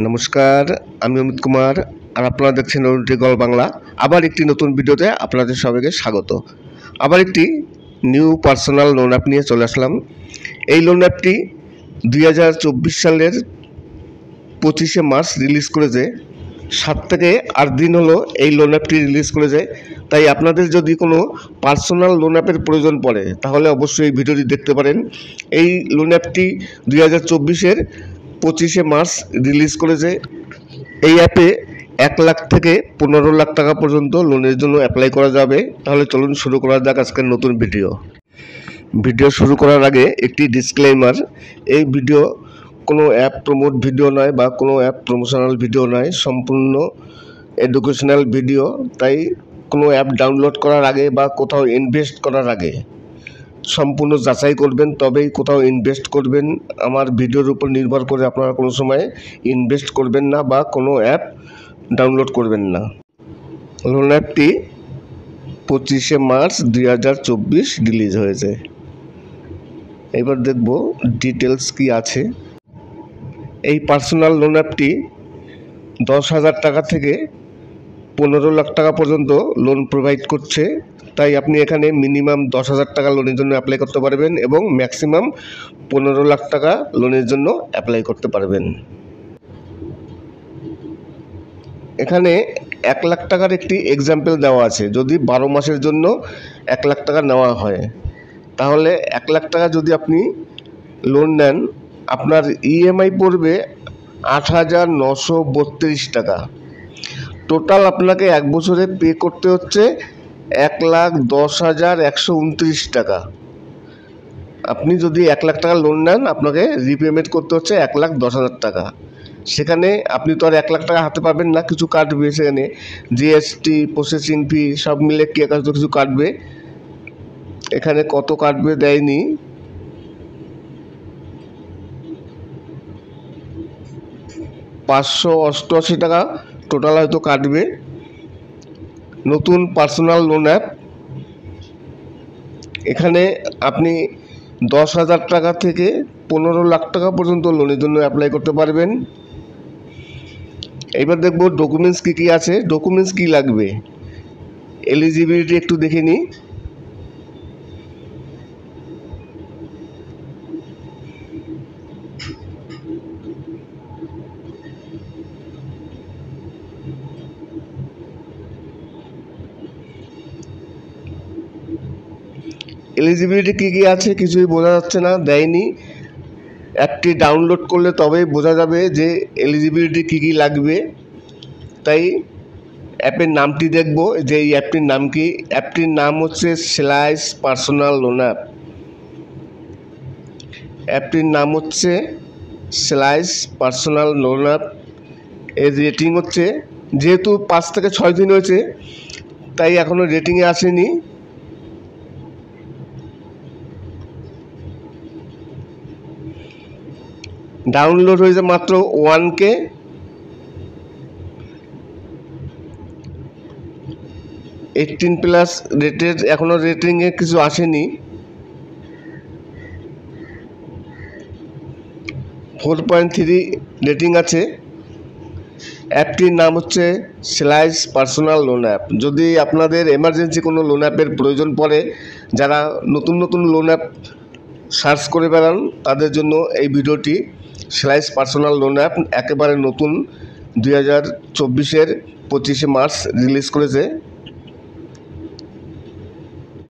নমস্কার, আমি অমিত কুমার আর আপনারা দেখছেন অরুণ বাংলা। আবার একটি নতুন ভিডিওতে আপনাদের সবাইকে স্বাগত। আবার একটি নিউ পার্সোনাল লোন অ্যাপ নিয়ে চলে আসলাম। এই লোন অ্যাপটি 2024 সালের 25শে মার্চ রিলিজ করেছে। 7 থেকে 8 দিন হলো এই লোন অ্যাপটি রিলিজ করেছে। তাই আপনাদের যদি কোনো পার্সোনাল লোন অ্যাপের প্রয়োজন পড়ে তাহলে অবশ্যই এই ভিডিওটি দেখতে পারেন। এই লোন অ্যাপটি 2024-এর 25শে মার্চ রিলিজ করেছে। এই অ্যাপে 1 লাখ থেকে 15 লাখ টাকা পর্যন্ত লোনের জন্য অ্যাপ্লাই করা যাবে। তাহলে চলুন শুরু করা যাক আজকের নতুন ভিডিও শুরু করার আগে একটি ডিসক্লেইমার। এই ভিডিও কোনো অ্যাপ প্রমোট ভিডিও নয় বা কোনো অ্যাপ প্রমোশনাল ভিডিও নয়, সম্পূর্ণ এডুকেশনাল ভিডিও। তাই কোনো অ্যাপ ডাউনলোড করার আগে বা কোথাও ইনভেস্ট করার আগে সম্পূর্ণ যাচাই করবেন, তবেই কোথাও ইনভেস্ট করবেন। আমার ভিডিওর উপর নির্ভর করে আপনারা কোনো সময় ইনভেস্ট করবেন না বা কোনো অ্যাপ ডাউনলোড করবেন না। লোন অ্যাপটি 25শে মার্চ 2024 রিলিজ হয়েছে। এবার দেখব ডিটেলস কি আছে। এই পার্সোনাল লোন অ্যাপটি 10,000 টাকা থেকে 15 লাখ টাকা পর্যন্ত লোন প্রোভাইড করছে। তাই আপনি এখানে মিনিমাম 10,000 টাকা লোনের জন্য অ্যাপ্লাই করতে পারবেন এবং ম্যাক্সিমাম 15 লাখ টাকা লোনের জন্য অ্যাপ্লাই করতে পারবেন। এখানে 1 লাখ টাকার একটি এক্সাম্পল দেওয়া আছে। যদি 12 মাসের জন্য 1 লাখ টাকা নেওয়া হয়, তাহলে 1 লাখ টাকা যদি আপনি লোন নেন, আপনার ইএমআই পড়বে 8,932 টাকা। টোটাল আপনাকে 1 বছরে পে করতে হচ্ছে 1,10,129 টাকা। আপনি যদি 1 লাখ টাকা লোন নেন, আপনাকে রিপেমেন্ট করতে হচ্ছে 1,10,000 টাকা। সেখানে আপনি তো আর 1 লাখ টাকা হাতে পাবেন না, কিছু কাটবে। সেখানে জিএসটি, প্রসেসিং ফি সব মিলে কিছু কাটবে। এখানে কত কাটবে দেয়নি। $588 টাকা টোটাল হয়তো কাটবে। নতুন পার্সোনাল লোন অ্যাপ। এখানে আপনি 10,000 টাকা থেকে 15 লাখ টাকা পর্যন্ত লোনের জন্য অ্যাপ্লাই করতে পারবেন। এবার দেখব ডকুমেন্টস কী কী আছে, ডকুমেন্টস কী লাগবে। এলিজিবিলিটি একটু দেখে নিই। এলিজিবিলিটি কী কী আছে কিছুই বোঝা যাচ্ছে না, দেয়নি। অ্যাপটি ডাউনলোড করলে তবেই বোঝা যাবে যে এলিজিবিলিটি কী কী লাগবে। তাই অ্যাপের নামটি দেখব যে এই অ্যাপটির নাম কি। অ্যাপটির নাম হচ্ছে স্লাইস পার্সোনাল লোন অ্যাপ। অ্যাপটির নাম হচ্ছে স্লাইস পার্সোনাল লোন অ্যাপ। এর রেটিং হচ্ছে, যেহেতু 5 থেকে 6 দিন হয়েছে তাই এখনও রেটিংয়ে আসেনি। ডাউনলোড হয়েছে মাত্র 1K। 18+ রেটেড, এখনও রেটিংয়ে কিছু আসেনি। 4.3 রেটিং আছে। অ্যাপটির নাম হচ্ছে স্লাইস পার্সোনাল লোন অ্যাপ। যদি আপনাদের এমার্জেন্সি কোনো লোন অ্যাপের প্রয়োজন পড়ে, যারা নতুন লোন অ্যাপ সার্চ করে বেড়ান, তাদের জন্য এই ভিডিওটি। স্লাইস পার্সোনাল লোন অ্যাপ একেবারে নতুন, 2024-এর 25শে মার্চ রিলিজ করেছে।